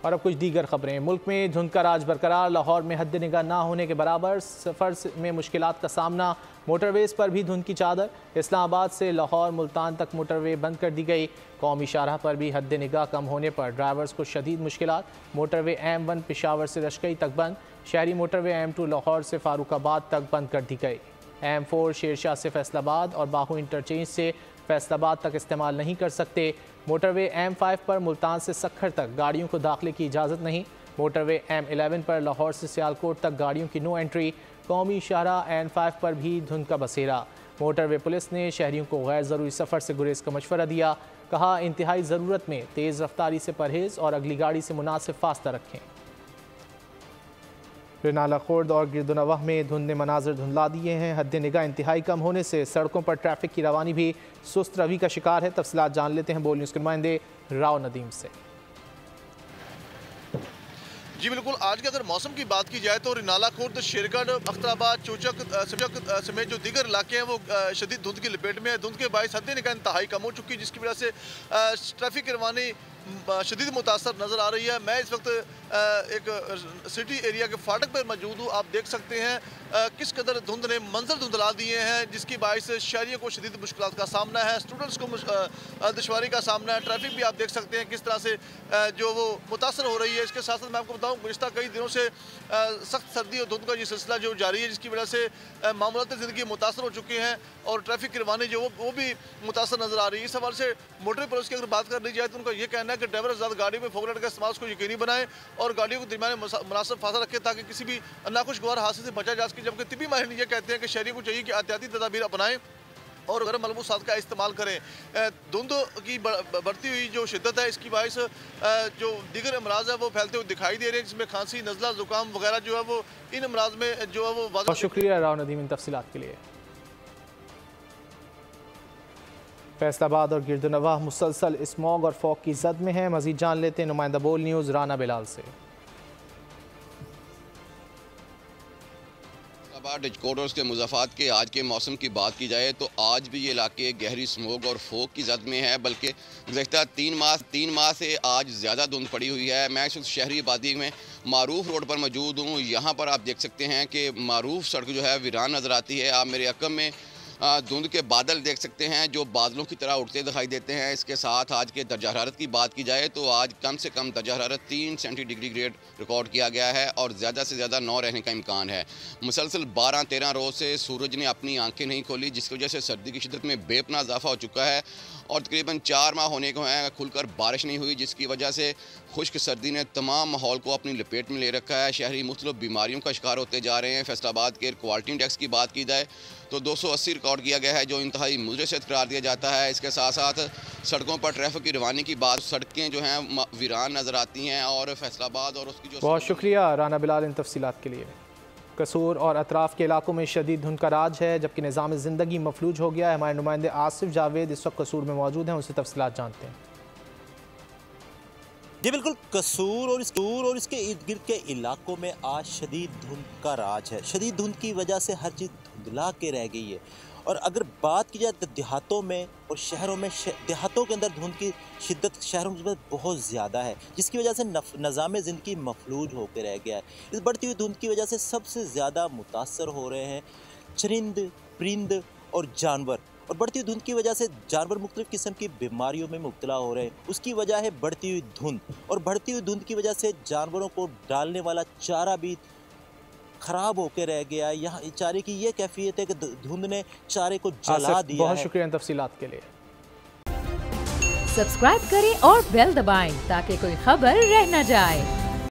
और अब कुछ दीगर खबरें। मुल्क में धुंध का राज बरकरार, लाहौर में हद निगाह ना होने के बराबर, सफ़र में मुश्किलात का सामना, मोटरवेज़ पर भी धुंध की चादर। इस्लामाबाद से लाहौर मुल्तान तक मोटरवे बंद कर दी गई। कौमी शाहराह पर भी हद निगाह कम होने पर ड्राइवर्स को शदीद मुश्किलात। मोटरवे M1 पेशावर से रशकई तक बंद। शहरी मोटरवे M2 लाहौर से फारूकाबाद तक बंद कर दी गई। M4 शेरशाह से फैसलाबाद और बाहू इंटरचेंज से फैसलाबाद तक इस्तेमाल नहीं कर सकते। मोटरवे M5 पर मुल्तान से सखर तक गाड़ियों को दाखिले की इजाज़त नहीं। मोटरवे M11 पर लाहौर से सियालकोट तक गाड़ियों की नो एंट्री। कौमी शाहराह N5 पर भी धुंध का बसेरा। मोटरवे पुलिस ने शहरियों को गैर ज़रूरी सफ़र से गुरेज का मशवरा दिया। कहा, इंतहाई ज़रूरत में तेज़ रफ्तारी से परहेज़ और अगली गाड़ी से मुनासिब फासला रखें। नाला खुर्द और गिरदुनवाह में धुंध ने मनाजिर धुंधला दिए हैं। हद निगाह इंतहाई कम होने से सड़कों पर ट्रैफिक की रवानी भी सुस्त रवि का शिकार है। तफसीलात जान लेते हैं बोल न्यूज़ के नुमाइंदे राव नदीम से। जी बिल्कुल, आज के अगर मौसम की बात की जाए तो नाला खुर्द, शेरगढ़, अख्तराबाद, चौचक समेत जो दीगर इलाके हैं वो शदीद धुंध की लपेट में है। धुंध के बायस हद निगाह इंतहाई कम हो चुकी है, जिसकी वजह से ट्रैफिक की रवानी शदीद मुतासर नज़र आ रही है। मैं इस वक्त एक सिटी एरिया के फाटक पर मौजूद हूँ। आप देख सकते हैं किस कदर धुंध ने मंजर धुंधला दिए हैं, जिसकी बायस शहरियों को शदीद मुश्किलात का सामना है, स्टूडेंट्स को दुश्वारी का सामना है। ट्रैफिक भी आप देख सकते हैं किस तरह से जो वो मुतासर हो रही है। इसके साथ साथ मैं आपको बताऊँ, गुज़िश्ता कई दिनों से सख्त सर्दी और धुंध का ये सिलसिला जो जारी है, जिसकी वजह से मामूलात ज़िंदगी मुतासर हो चुके हैं और ट्रैफिक की रवानी जो वो भी मुतासर नज़र आ रही है। इस हवाले से मोटर पुलिस की अगर बात कर ली जाए तो उनका ये कहना है कि ड्राइवर ज़्यादा गाड़ियों में फोकलाइट का इस्तेमाल को यकीनी बनाएं और गाड़ियों को दरमियान मुनासिब फासला रखें ताकि किसी भी नाखुशगवार हादसे से बचा जा सके। जबकि तिबी माहिर ये कहते हैं कि शहरियों को चाहिए कि एहतियाती तदाबीर अपनाएं और गर्म मलबूसात का इस्तेमाल करें। धुंध की बढ़ती हुई जो शिद्दत है, इसकी बायस जो दीगर अमराज है वो फैलते हुए दिखाई दे रहे हैं, जिसमें खांसी, नज़ला, ज़ुकाम वगैरह जो है वो इन अमराज में जो है वो। बहुत शुक्रिया राव नदीम इन तफसीलात के लिए। फैसलाबाद और गिरदुनवाह मुसलसल स्मॉग और फॉग की जद में है। मजीद जान लेते हैं नुमाइंदा बोल न्यूज़ राना बिलाल से। डिजकोडर्स के मुज़ाफ़ात के आज के मौसम की बात की जाए तो आज भी ये इलाके गहरी स्मोक और फोग की जद में है, बल्कि गुज़श्ता 3 माह से आज ज़्यादा धुंध पड़ी हुई है। मैं इस शहरी आबादी में मारूफ रोड पर मौजूद हूँ। यहाँ पर आप देख सकते हैं कि मारूफ सड़क जो है वीरान नज़र आती है। आप मेरे अकम में धुंध के बादल देख सकते हैं जो बादलों की तरह उठते दिखाई देते हैं। इसके साथ आज के दर्जा हरारत की बात की जाए तो आज कम से कम दर्जा हरारत 3 सेंटीग्रेड रिकॉर्ड किया गया है और ज़्यादा से ज़्यादा 9 रहने का इम्कान है। मुसलसल 12-13 रोज़ से सूरज ने अपनी आंखें नहीं खोली, जिसकी वजह से सर्दी की शिद्दत में बेपना इजाफा हो चुका है और तकरीबन 4 माह होने को हैं खुलकर बारिश नहीं हुई, जिसकी वजह से खुश्क सर्दी ने तमाम माहौल को अपनी लपेट में ले रखा है। शहरी मुख्तलिफ बीमारियों का शिकार होते जा रहे हैं। फैसलाबाद के एयर क्वालिटी इंडेक्स की बात की जाए तो 280 रिकॉर्ड किया गया है, जो इंतहाई मुज़र्रिस करार दिया जाता है। इसके साथ साथ सड़कों पर ट्रैफिक की रवानी की बात, सड़कें जो हैं वीरान नज़र आती हैं और फैसलाबाद और उसकी जो। बहुत शुक्रिया राना बिलाल इन तफसीलात के लिए। कसूर और अतराफ़ के इलाकों में शदीद धुंध का राज है, जबकि निज़ाम ज़िंदगी मफलूज हो गया है। हमारे नुमाइंदे आसिफ जावेद इस वक्त कसूर में मौजूद हैं, उनसे तफसीलात जानते हैं। जी बिल्कुल, कसूर और इसके इर्द गिर्द के इलाकों में आज शदीद धुंध का राज है। शदीद धुंध की वजह से हर चीज़ धुंधला के रह गई है। और अगर बात की जाए तो देहातों में और शहरों में, देहातों के अंदर धुंध की शिद्दत शहरों में बहुत ज़्यादा है, जिसकी वजह से निज़ाम ज़िंदगी मफलूज होकर रह गया है। इस बढ़ती हुई धुंध की वजह से सबसे ज़्यादा मुतासर हो रहे हैं चरिंद, परिंद और जानवर। और बढ़ती हुई धुंध की वजह से जानवर मुख्तलिफ़ किस्म की बीमारियों में मुब्तला हो रहे हैं। उसकी वजह है बढ़ती हुई धुंध, और बढ़ती हुई धुंध की वजह से जानवरों को डालने वाला चारा भी ख़राब होकर रह गया। यहाँ चारे की ये कैफियत है कि धुंध ने चारे को जला दिया। बहुत शुक्रिया इन तफसीलात के लिए। सब्सक्राइब करें और बेल दबाएं ताकि कोई खबर रह न जाए।